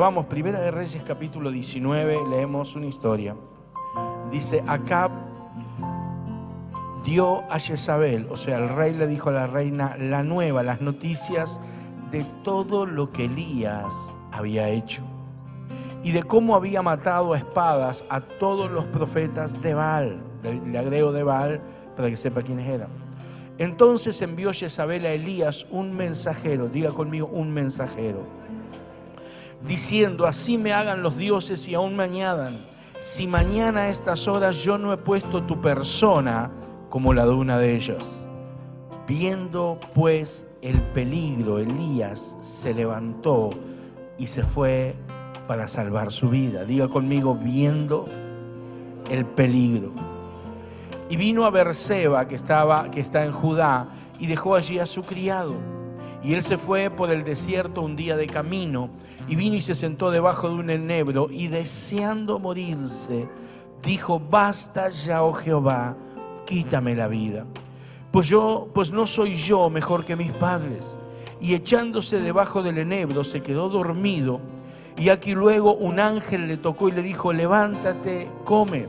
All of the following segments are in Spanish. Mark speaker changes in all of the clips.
Speaker 1: vamos, Primera de Reyes capítulo 19, leemos una historia. Dice, Acab dio a Jezabel, o sea, el rey le dijo a la reina la nueva, las noticias de todo lo que Elías había hecho y de cómo había matado a espadas a todos los profetas de Baal. Le agrego de Baal para que sepa quiénes eran. Entonces envió Jezabel a Elías un mensajero, diga conmigo, un mensajero, diciendo, así me hagan los dioses y aún me añadan, si mañana a estas horas yo no he puesto tu persona como la de una de ellas. Viendo pues el peligro, Elías se levantó y se fue para salvar su vida. Diga conmigo, viendo el peligro. Y vino a Beerseba, que está en Judá, y dejó allí a su criado. Y él se fue por el desierto un día de camino, y vino y se sentó debajo de un enebro, y deseando morirse, dijo, basta ya, oh Jehová, quítame la vida. Pues no soy yo mejor que mis padres. Y echándose debajo del enebro, se quedó dormido. Y aquí luego un ángel le tocó y le dijo, levántate, come.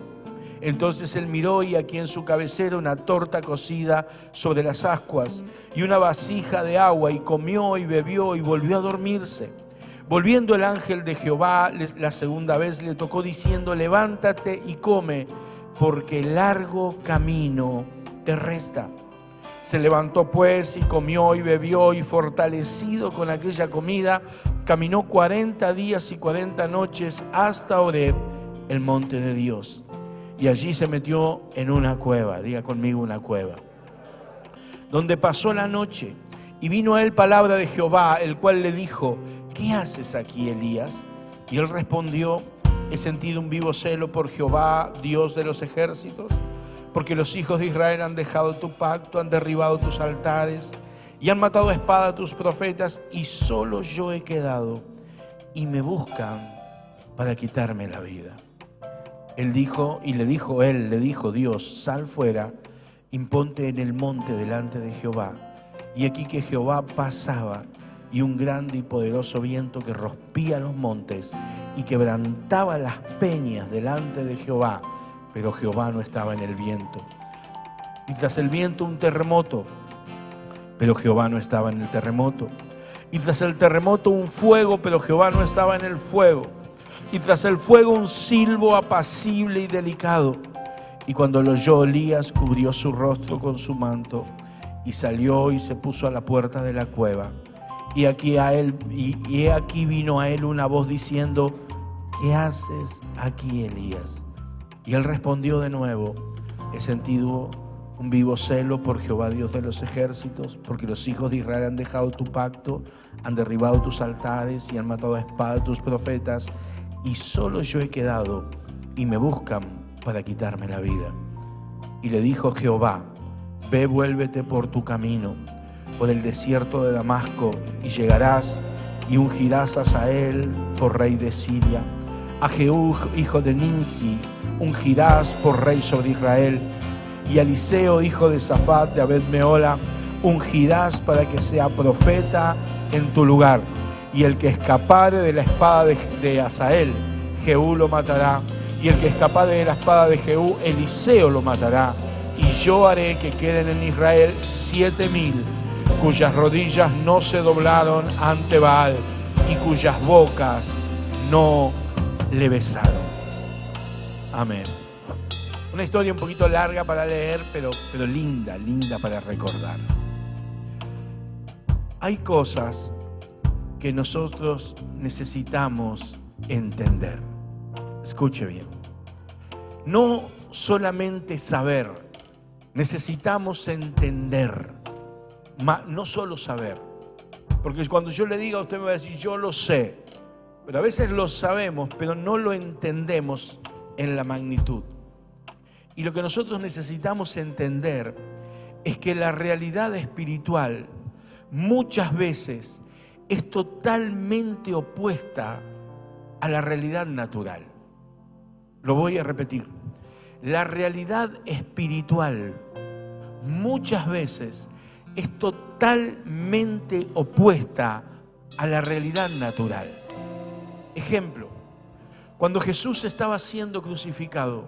Speaker 1: Entonces él miró y aquí en su cabecera una torta cocida sobre las ascuas y una vasija de agua, y comió y bebió y volvió a dormirse. Volviendo el ángel de Jehová la segunda vez le tocó diciendo, levántate y come, porque largo camino te resta. Se levantó pues y comió y bebió, y fortalecido con aquella comida, caminó 40 días y 40 noches hasta Horeb, el monte de Dios. Y allí se metió en una cueva, diga conmigo, una cueva, donde pasó la noche. Y vino a él palabra de Jehová, el cual le dijo, ¿qué haces aquí, Elías? Y él respondió, he sentido un vivo celo por Jehová, Dios de los ejércitos, porque los hijos de Israel han dejado tu pacto, han derribado tus altares y han matado a espada a tus profetas, y solo yo he quedado, y me buscan para quitarme la vida. Él dijo, y le dijo Dios, sal fuera, imponte en el monte delante de Jehová. Y aquí que Jehová pasaba, y un grande y poderoso viento que rompía los montes y quebrantaba las peñas delante de Jehová, pero Jehová no estaba en el viento. Y tras el viento un terremoto, pero Jehová no estaba en el terremoto. Y tras el terremoto un fuego, pero Jehová no estaba en el fuego. Y tras el fuego un silbo apacible y delicado. Y cuando lo oyó Elías, cubrió su rostro con su manto y salió y se puso a la puerta de la cueva. Y he aquí vino a él una voz diciendo, ¿qué haces aquí, Elías? Y él respondió de nuevo, he sentido un vivo celo por Jehová, Dios de los ejércitos, porque los hijos de Israel han dejado tu pacto, han derribado tus altares y han matado a espada a tus profetas, y solo yo he quedado, y me buscan para quitarme la vida. Y le dijo Jehová, ve, vuélvete por tu camino, por el desierto de Damasco, y llegarás y ungirás a Hazael por rey de Siria, a Jehú hijo de Nimsi ungirás por rey sobre Israel, y a Eliseo hijo de Safat de Abed-meola ungirás para que sea profeta en tu lugar. Y el que escapare de la espada de Hazael, Jehú lo matará, y el que escapare de la espada de Jehú, Eliseo lo matará. Y yo haré que queden en Israel 7,000 cuyas rodillas no se doblaron ante Baal y cuyas bocas no le besaron. Amén. Una historia un poquito larga para leer, pero linda para recordar. Hay cosas que nosotros necesitamos entender. Escuche bien. No solamente saber, necesitamos entender. No solo saber. Porque cuando yo le diga, usted me va a decir, yo lo sé. Pero a veces lo sabemos, pero no lo entendemos en la magnitud. Y lo que nosotros necesitamos entender es que la realidad espiritual muchas veces es totalmente opuesta a la realidad natural. Lo voy a repetir. La realidad espiritual muchas veces es totalmente opuesta a la realidad natural. Ejemplo, cuando Jesús estaba siendo crucificado,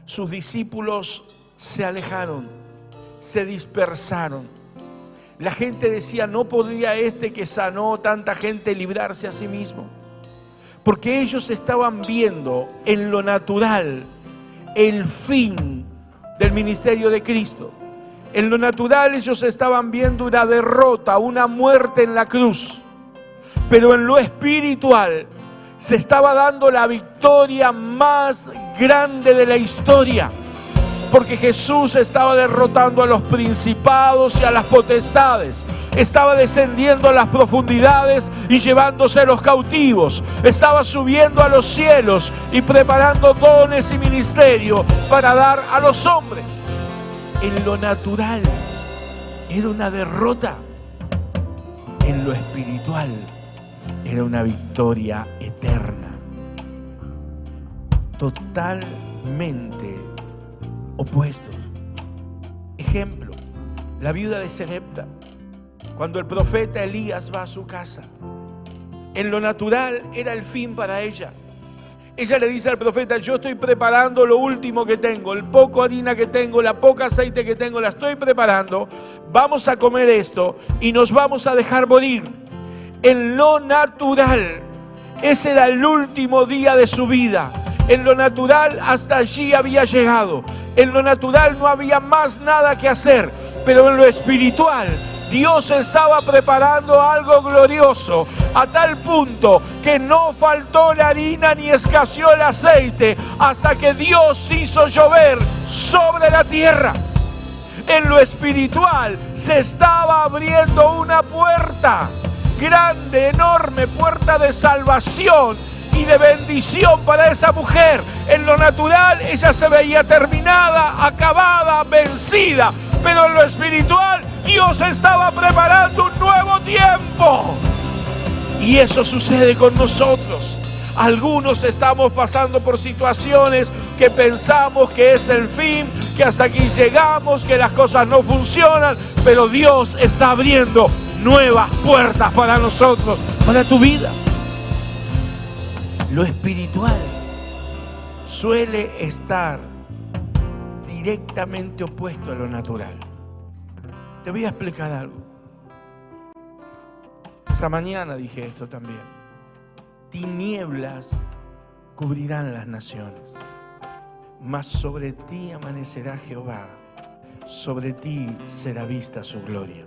Speaker 1: sus discípulos se alejaron, se dispersaron. La gente decía, no podría este que sanó tanta gente librarse a sí mismo. Porque ellos estaban viendo en lo natural el fin del ministerio de Cristo. En lo natural ellos estaban viendo una derrota, una muerte en la cruz. Pero en lo espiritual se estaba dando la victoria más grande de la historia. Porque Jesús estaba derrotando a los principados y a las potestades. Estaba descendiendo a las profundidades y llevándose a los cautivos. Estaba subiendo a los cielos y preparando dones y ministerio para dar a los hombres. En lo natural era una derrota. En lo espiritual era una victoria eterna. Totalmente opuestos. Ejemplo, la viuda de Sarepta, cuando el profeta Elías va a su casa. En lo natural era el fin para ella. Ella le dice al profeta, yo estoy preparando lo último que tengo, el poco harina que tengo, la poca aceite que tengo, la estoy preparando, vamos a comer esto y nos vamos a dejar morir. En lo natural, ese era el último día de su vida. En lo natural hasta allí había llegado. En lo natural no había más nada que hacer. Pero en lo espiritual Dios estaba preparando algo glorioso, a tal punto que no faltó la harina ni escaseó el aceite hasta que Dios hizo llover sobre la tierra. En lo espiritual se estaba abriendo una puerta grande, enorme, puerta de salvación y de bendición para esa mujer. En lo natural ella se veía terminada, acabada, vencida, pero en lo espiritual Dios estaba preparando un nuevo tiempo. Y eso sucede con nosotros. Algunos estamos pasando por situaciones que pensamos que es el fin, que hasta aquí llegamos, que las cosas no funcionan, pero Dios está abriendo nuevas puertas para nosotros, para tu vida. Lo espiritual suele estar directamente opuesto a lo natural. Te voy a explicar algo. Esta mañana dije esto también. Tinieblas cubrirán las naciones, mas sobre ti amanecerá Jehová, sobre ti será vista su gloria.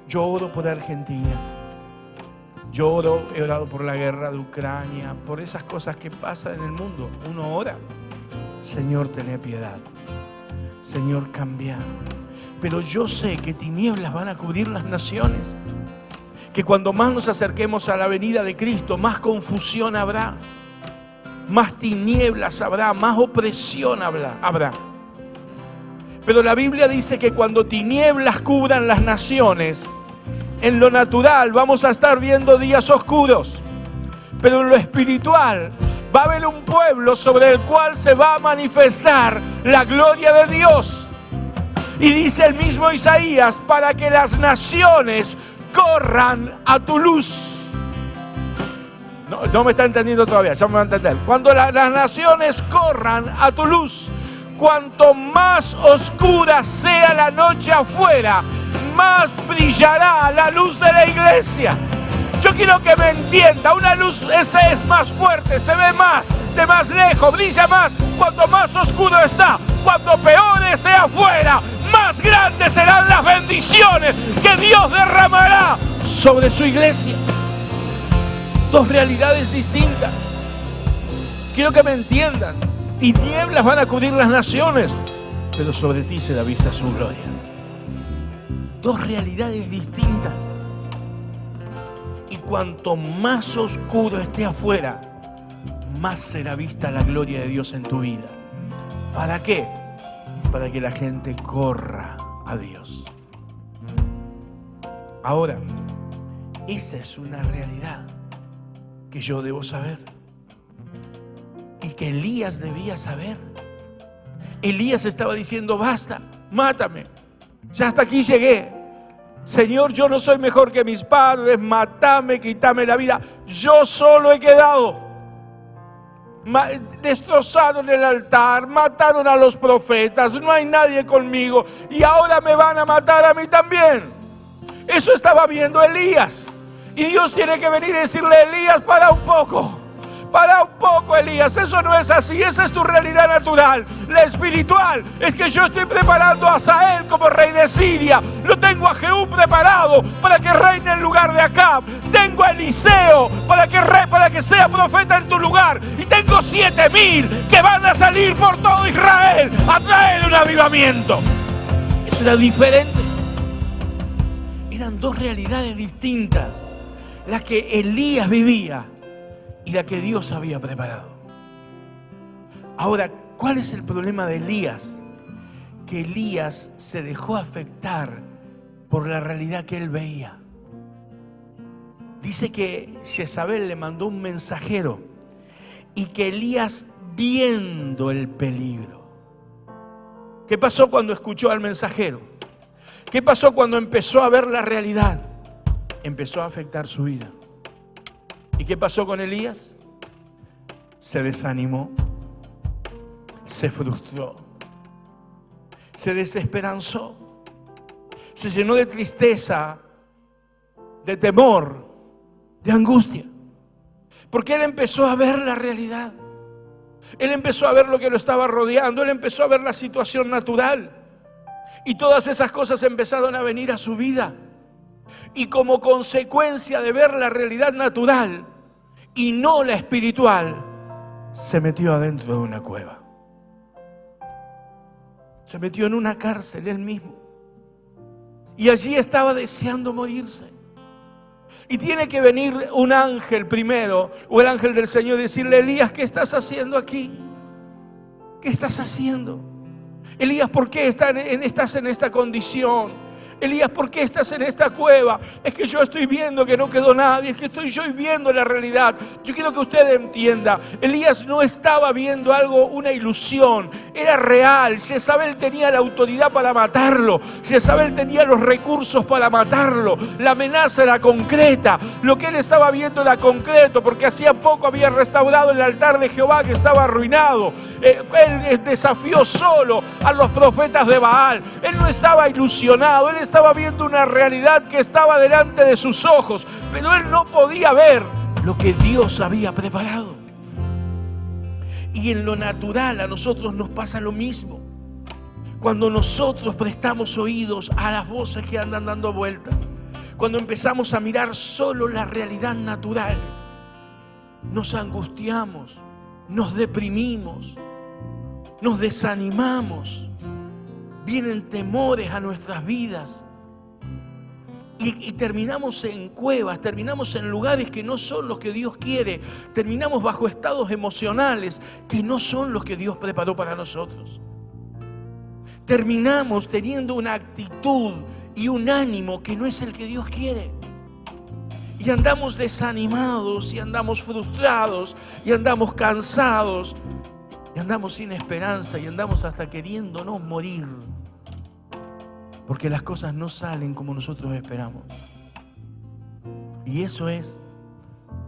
Speaker 1: Yo oro por Argentina. He orado por la guerra de Ucrania, por esas cosas que pasan en el mundo. Uno ora, Señor, ten piedad, Señor, cambia. Pero yo sé que tinieblas van a cubrir las naciones, que cuando más nos acerquemos a la venida de Cristo, más confusión habrá, más tinieblas habrá, más opresión habrá. Pero la Biblia dice que cuando tinieblas cubran las naciones, en lo natural vamos a estar viendo días oscuros, pero en lo espiritual va a haber un pueblo sobre el cual se va a manifestar la gloria de Dios. Y dice el mismo Isaías, para que las corran a tu luz. No me está entendiendo todavía, ya me va a entender. Cuando las naciones corran a tu luz, cuanto más oscura sea la noche afuera, más brillará la luz de la iglesia. Yo quiero que me entienda, una luz esa es más fuerte, se ve más, de más lejos, brilla más, cuanto más oscuro está. Cuanto peor esté afuera, más grandes serán las bendiciones que Dios derramará sobre su iglesia. Dos realidades distintas. Quiero que me entiendan. Tinieblas van a cubrir las naciones, pero sobre ti será vista su gloria. Dos realidades distintas. Y cuanto más oscuro esté afuera, más será vista la gloria de Dios en tu vida. ¿Para qué? Para que la gente corra a Dios. Ahora, esa es una realidad que yo debo saber y que Elías debía saber. Elías estaba diciendo, basta, mátame, ya hasta aquí llegué. Señor, yo no soy mejor que mis padres, mátame, quítame la vida. yo solo he quedado. Destrozaron el altar, mataron a los profetas, no hay nadie conmigo y ahora me van a matar a mí también. Eso estaba viendo Elías. Y Dios tiene que venir y decirle: Elías, para un poco, Elías, eso no es así, esa es tu realidad natural. La espiritual es que yo estoy preparando a Asael como rey de Siria, lo tengo a Jehú preparado para que reine en lugar de Acab, tengo a Eliseo para que sea profeta en tu lugar, y tengo 7,000 que van a salir por todo Israel a traer un avivamiento. Eso era diferente. Eran dos realidades distintas, la que Elías vivía y la que Dios había preparado. Ahora, ¿cuál es el problema de Elías? Que Elías se dejó afectar por la realidad que él veía. Dice que Jezabel le mandó un mensajero y que Elías, viendo el peligro. ¿Qué pasó cuando escuchó al mensajero? ¿Qué pasó cuando empezó a ver la realidad? Empezó a afectar su vida. ¿Y qué pasó con Elías? Se desanimó, se frustró, se desesperanzó, se llenó de tristeza, de temor, de angustia, porque él empezó a ver la realidad. Él empezó a ver lo que lo estaba rodeando, él empezó a ver la situación natural, y todas esas cosas empezaron a venir a su vida. Y como consecuencia de ver la realidad natural y no la espiritual, se metió adentro de una cueva. Se metió en una cárcel él mismo. Y allí estaba deseando morirse. Y tiene que venir un ángel primero, o el ángel del Señor, y decirle: Elías, ¿qué estás haciendo aquí? ¿Qué estás haciendo? Elías, ¿por qué estás en esta condición? Elías, ¿por qué estás en esta cueva? Es que yo estoy viendo que no quedó nadie, es que estoy yo viendo la realidad. Yo quiero que usted entienda, Elías no estaba viendo algo, una ilusión, era real. Jezabel tenía la autoridad para matarlo, Jezabel tenía los recursos para matarlo, la amenaza era concreta, lo que él estaba viendo era concreto, porque hacía poco había restaurado el altar de Jehová que estaba arruinado. Él desafió solo a los profetas de Baal. Él no estaba ilusionado, él estaba viendo una realidad que estaba delante de sus ojos, pero él no podía ver lo que Dios había preparado. Y en lo natural a nosotros nos pasa lo mismo. Cuando nosotros prestamos oídos a las voces que andan dando vueltas, cuando empezamos a mirar solo la realidad natural, nos angustiamos, nos deprimimos, nos desanimamos, vienen temores a nuestras vidas y terminamos en cuevas, terminamos en lugares que no son los que Dios quiere, terminamos bajo estados emocionales que no son los que Dios preparó para nosotros. Terminamos teniendo una actitud y un ánimo que no es el que Dios quiere. Y andamos desanimados, y andamos frustrados, y andamos cansados, y andamos sin esperanza, y andamos hasta queriéndonos morir, porque las cosas no salen como nosotros esperamos. Y eso es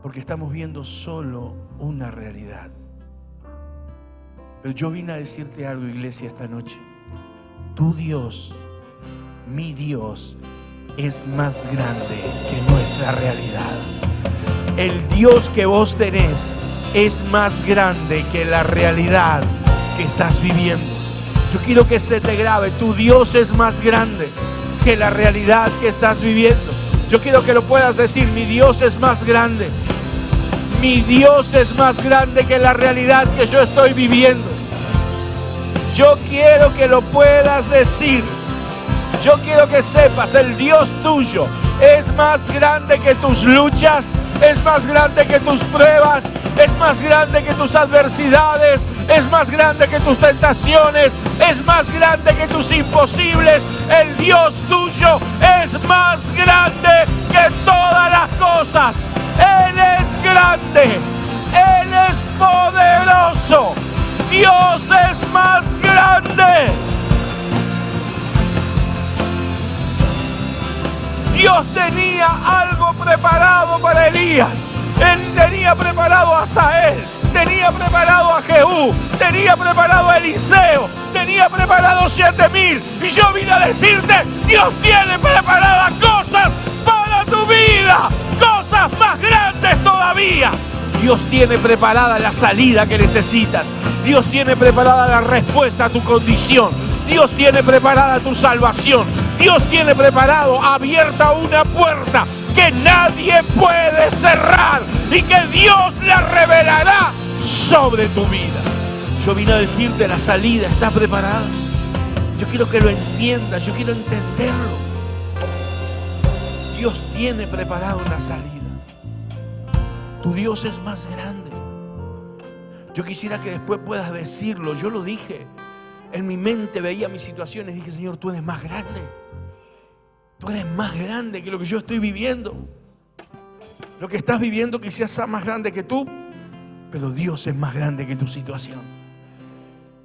Speaker 1: porque estamos viendo solo una realidad. Pero yo vine a decirte algo, iglesia, esta noche. Tu Dios, mi Dios, es más grande que nuestra realidad. El Dios que vos tenés es más grande que la realidad que estás viviendo. Yo quiero que se te grabe: tu Dios es más grande que la realidad que estás viviendo. Yo quiero que lo puedas decir: mi Dios es más grande. Mi Dios es más grande que la realidad que yo estoy viviendo. Yo quiero que lo puedas decir. Yo quiero que sepas, el Dios tuyo es más grande que tus luchas, es más grande que tus pruebas, es más grande que tus adversidades, es más grande que tus tentaciones, es más grande que tus imposibles. El Dios tuyo es más grande que todas las cosas. Él es grande, Él es poderoso. Dios es más grande. Dios tenía algo preparado para Elías. Él tenía preparado a Asael, tenía preparado a Jehú, tenía preparado a Eliseo, tenía preparado 7,000. Y yo vine a decirte, Dios tiene preparadas cosas para tu vida, cosas más grandes todavía. Dios tiene preparada la salida que necesitas. Dios tiene preparada la respuesta a tu condición. Dios tiene preparada tu salvación. Dios tiene preparado, abierta una puerta que nadie puede cerrar y que Dios la revelará sobre tu vida. Yo vine a decirte, la salida está preparada. Yo quiero que lo entiendas, yo quiero entenderlo. Dios tiene preparada una salida. Tu Dios es más grande. Yo quisiera que después puedas decirlo. Yo lo dije. En mi mente veía mis situaciones y dije, Señor, tú eres más grande. Tú eres más grande que lo que yo estoy viviendo. Lo que estás viviendo quizás sea más grande que tú, pero Dios es más grande que tu situación.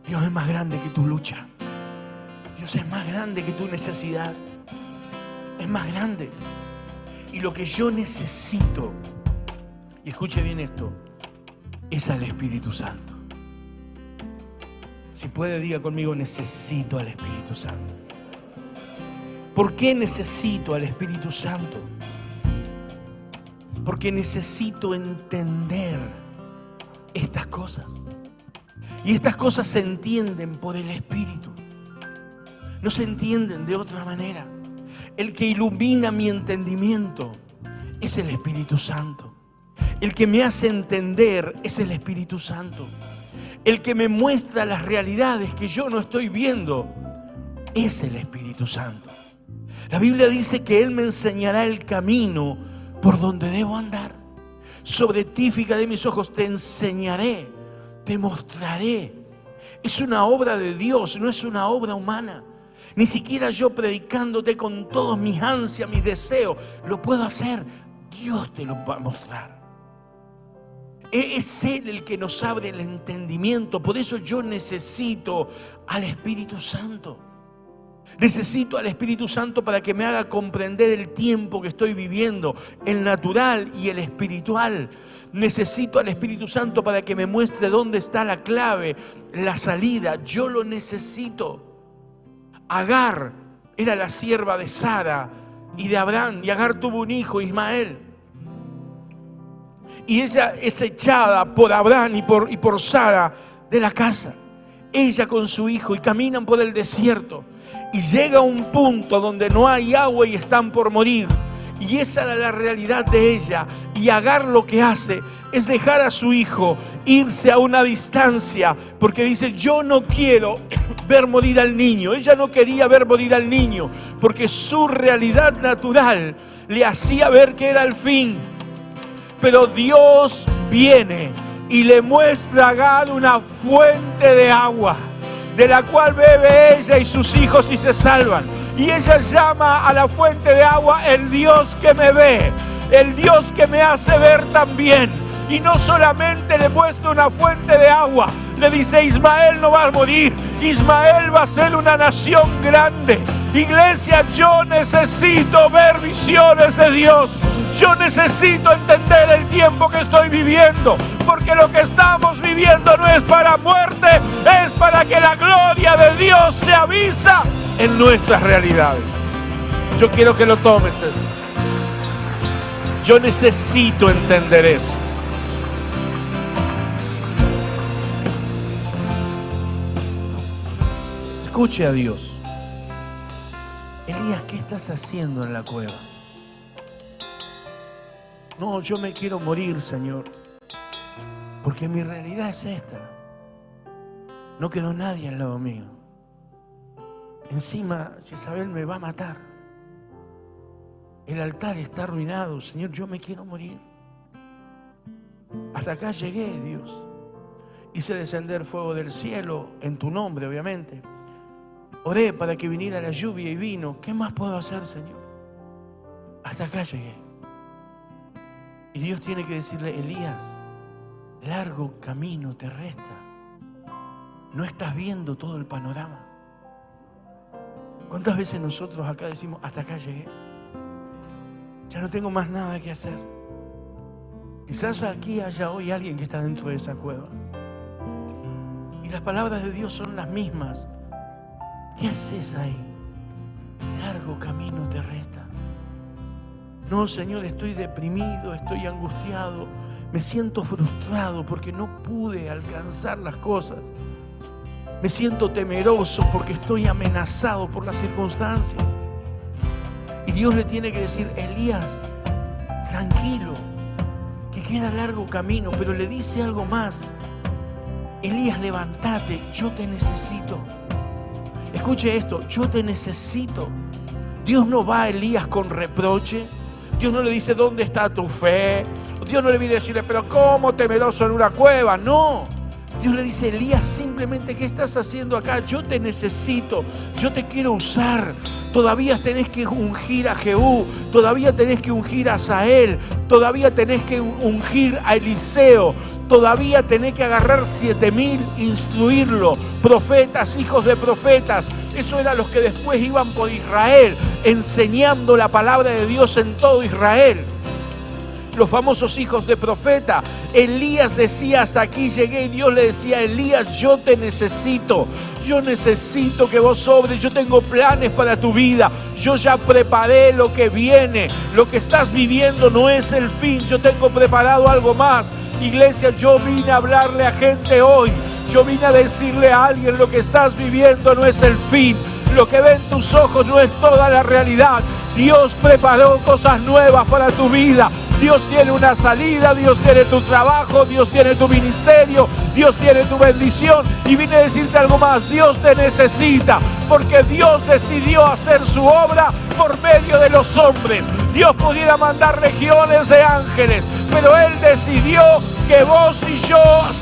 Speaker 1: Dios es más grande que tu lucha. Dios es más grande que tu necesidad. Es más grande. Y lo que yo necesito, y escuche bien esto, es al Espíritu Santo. Si puede, diga conmigo, necesito al Espíritu Santo. ¿Por qué necesito al Espíritu Santo? Porque necesito entender estas cosas. Y estas cosas se entienden por el Espíritu. No se entienden de otra manera. El que ilumina mi entendimiento es el Espíritu Santo. El que me hace entender es el Espíritu Santo. El que me muestra las realidades que yo no estoy viendo es el Espíritu Santo. La Biblia dice que Él me enseñará el camino por donde debo andar. Sobre ti fijaré mis ojos, te enseñaré, te mostraré. Es una obra de Dios, no es una obra humana. Ni siquiera yo predicándote con todos mis ansias, mis deseos, lo puedo hacer. Dios te lo va a mostrar. Es Él el que nos abre el entendimiento. Por eso yo necesito al Espíritu Santo. Necesito al Espíritu Santo para que me haga comprender el tiempo que estoy viviendo, el natural y el espiritual. Necesito al Espíritu Santo para que me muestre dónde está la clave, la salida. Yo lo necesito. Agar era la sierva de Sara y de Abraham, y Agar tuvo un hijo, Ismael. Y ella es echada por Abraham y por Sara de la casa. Ella con su hijo, y caminan por el desierto. Y llega a un punto donde no hay agua y están por morir. Y esa era la realidad de ella. Y Agar lo que hace es dejar a su hijo, irse a una distancia, porque dice, yo no quiero ver morir al niño. Ella no quería ver morir al niño, porque su realidad natural le hacía ver que era el fin. Pero Dios viene y le muestra a Agar una fuente de agua, de la cual bebe ella y sus hijos y se salvan. Y ella llama a la fuente de agua el Dios que me ve, el Dios que me hace ver también. Y no solamente le muestra una fuente de agua, le dice, Ismael no va a morir, Ismael va a ser una nación grande. Iglesia, yo necesito ver visiones de Dios. Yo necesito entender el tiempo que estoy viviendo, porque lo que estamos viviendo no es para muerte, es para que la gloria de Dios sea vista en nuestras realidades. Yo quiero que lo tomes eso. Yo necesito entender eso. Escuche a Dios. Elías, ¿qué estás haciendo en la cueva? No, yo me quiero morir, Señor, porque mi realidad es esta. No quedó nadie al lado mío. Encima, Jezabel me va a matar. El altar está arruinado, Señor, yo me quiero morir. Hasta acá llegué, Dios. Hice descender fuego del cielo en tu nombre, obviamente. Oré para que viniera la lluvia y vino. ¿Qué más puedo hacer, Señor? Hasta acá llegué. Y Dios tiene que decirle, Elías, largo camino te resta. No estás viendo todo el panorama. ¿Cuántas veces nosotros acá decimos, hasta acá llegué? Ya no tengo más nada que hacer. Quizás aquí haya hoy alguien que está dentro de esa cueva. Y las palabras de Dios son las mismas. ¿Qué haces ahí? Largo camino te resta. No, Señor, estoy deprimido, estoy angustiado, me siento frustrado porque no pude alcanzar las cosas. Me siento temeroso porque estoy amenazado por las circunstancias. Y Dios le tiene que decir: Elías, tranquilo, que queda largo camino. Pero le dice algo más: Elías, levántate, yo te necesito. Escuche esto, yo te necesito. Dios no va a Elías con reproche. Dios no le dice: ¿dónde está tu fe? Dios no le viene a decirle: pero ¿cómo temeroso en una cueva? No. Dios le dice: Elías, simplemente, ¿qué estás haciendo acá? Yo te necesito, yo te quiero usar. Todavía tenés que ungir a Jehú, todavía tenés que ungir a Asael, todavía tenés que ungir a Eliseo, todavía tenés que agarrar 7,000, instruirlo, profetas, hijos de profetas. Eso eran los que después iban por Israel, enseñando la palabra de Dios en todo Israel. Los famosos hijos de profeta. Elías decía: hasta aquí llegué. Y Dios le decía: Elías, yo te necesito. Yo necesito que vos sobres. Yo tengo planes para tu vida. Yo ya preparé lo que viene. Lo que estás viviendo no es el fin. Yo tengo preparado algo más. Iglesia, yo vine a hablarle a gente hoy. Yo vine a decirle a alguien: lo que estás viviendo no es el fin. Lo que ven tus ojos no es toda la realidad. Dios preparó cosas nuevas para tu vida. Dios tiene una salida, Dios tiene tu trabajo, Dios tiene tu ministerio, Dios tiene tu bendición. Y vine a decirte algo más: Dios te necesita, porque Dios decidió hacer su obra por medio de los hombres. Dios pudiera mandar legiones de ángeles, pero Él decidió que vos y yo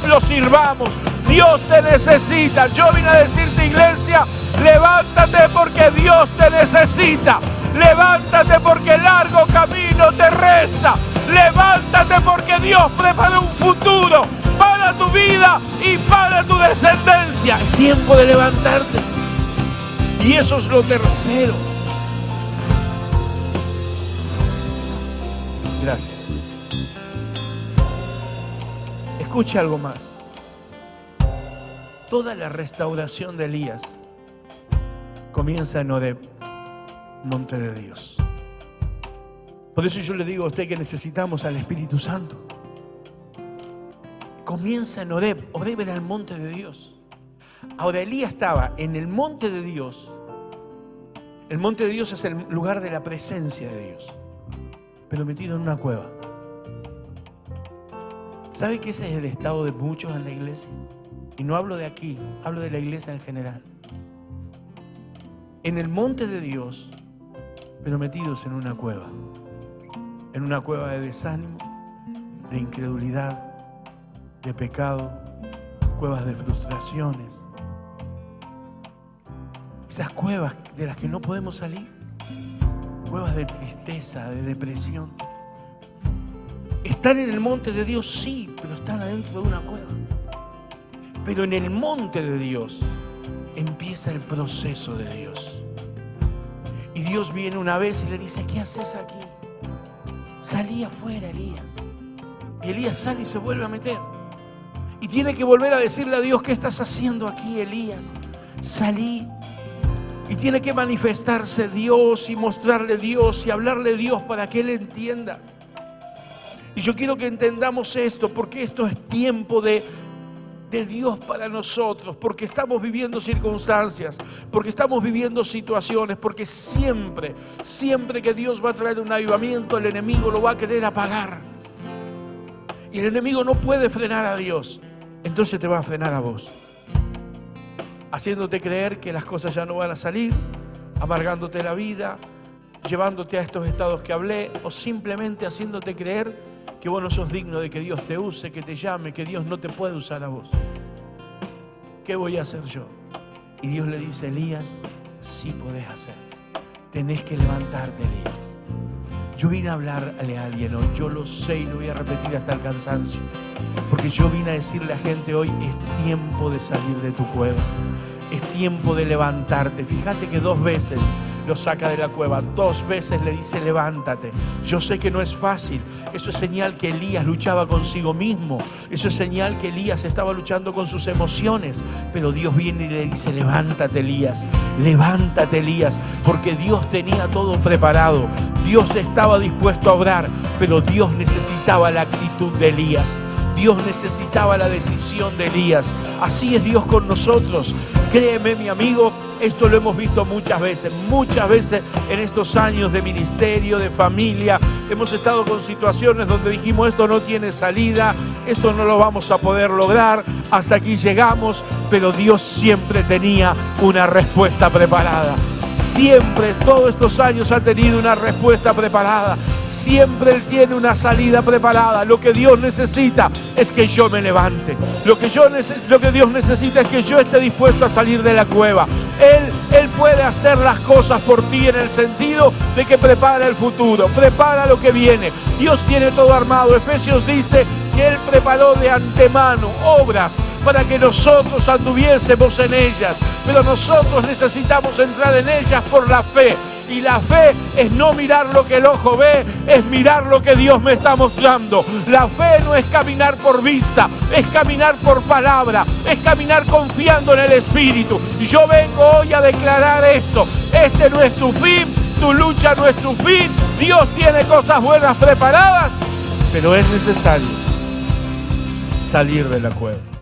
Speaker 1: lo sirvamos. Dios te necesita. Yo vine a decirte, iglesia, levántate porque Dios te necesita. Levántate porque largo camino te resta. Levántate porque Dios preparó un futuro para tu vida y para tu descendencia. Es tiempo de levantarte. Y eso es lo tercero. Gracias. Escuche algo más. Toda la restauración de Elías comienza en Horeb, monte de Dios. Por eso yo le digo a usted que necesitamos al Espíritu Santo. Comienza en Horeb. Horeb era el monte de Dios. Ahora Elías estaba en el monte de Dios. El monte de Dios es el lugar de la presencia de Dios, pero metido en una cueva. ¿Sabe que ese es el estado de muchos en la iglesia? Y no hablo de aquí, hablo de la iglesia en general. En el monte de Dios, pero metidos en una cueva. En una cueva de desánimo, de incredulidad, de pecado, cuevas de frustraciones. Esas cuevas de las que no podemos salir. Cuevas de tristeza, de depresión. Están en el monte de Dios, sí, pero están adentro de una cueva. Pero en el monte de Dios empieza el proceso de Dios. Y Dios viene una vez y le dice: ¿qué haces aquí? Salí afuera, Elías. Y Elías sale y se vuelve a meter. Y tiene que volver a decirle a Dios: ¿qué estás haciendo aquí, Elías? Salí. Y tiene que manifestarse Dios y mostrarle Dios y hablarle Dios para que Él entienda. Y yo quiero que entendamos esto, porque esto es tiempo de Dios para nosotros, porque estamos viviendo circunstancias, porque estamos viviendo situaciones, porque siempre que Dios va a traer un avivamiento, el enemigo lo va a querer apagar. Y el enemigo no puede frenar a Dios, entonces te va a frenar a vos, haciéndote creer que las cosas ya no van a salir, amargándote la vida, llevándote a estos estados que hablé, o simplemente haciéndote creer que vos no sos digno de que Dios te use, que te llame, que Dios no te puede usar a vos. ¿Qué voy a hacer yo? Y Dios le dice: Elías, sí podés hacer. Tenés que levantarte, Elías. Yo vine a hablarle a alguien hoy, yo lo sé y lo voy a repetir hasta el cansancio, porque yo vine a decirle a gente hoy: es tiempo de salir de tu cueva. Es tiempo de levantarte. Fíjate que 2 veces lo saca de la cueva. 2 veces le dice: levántate. Yo sé que no es fácil. Eso es señal que Elías luchaba consigo mismo. Eso es señal que Elías estaba luchando con sus emociones. Pero Dios viene y le dice: levántate, Elías. Levántate, Elías. Porque Dios tenía todo preparado. Dios estaba dispuesto a obrar, pero Dios necesitaba la actitud de Elías. Dios necesitaba la decisión de Elías. Así es Dios con nosotros. Créeme, mi amigo, esto lo hemos visto muchas veces en estos años de ministerio, de familia. Hemos estado con situaciones donde dijimos: esto no tiene salida, esto no lo vamos a poder lograr, hasta aquí llegamos, pero Dios siempre tenía una respuesta preparada. Siempre, todos estos años ha tenido una respuesta preparada. Siempre Él tiene una salida preparada. Lo que Dios necesita es que yo me levante. Lo que Dios necesita es que yo esté dispuesto a salir de la cueva. Él puede hacer las cosas por ti en el sentido de que prepara el futuro, prepara lo que viene. Dios tiene todo armado. Efesios dice que Él preparó de antemano obras para que nosotros anduviésemos en ellas. Pero nosotros necesitamos entrar en ellas por la fe. Y la fe es no mirar lo que el ojo ve, es mirar lo que Dios me está mostrando. La fe no es caminar por vista, es caminar por palabra, es caminar confiando en el Espíritu. Y yo vengo hoy a declarar esto: este no es tu fin, tu lucha no es tu fin. Dios tiene cosas buenas preparadas, pero es necesario salir de la cueva.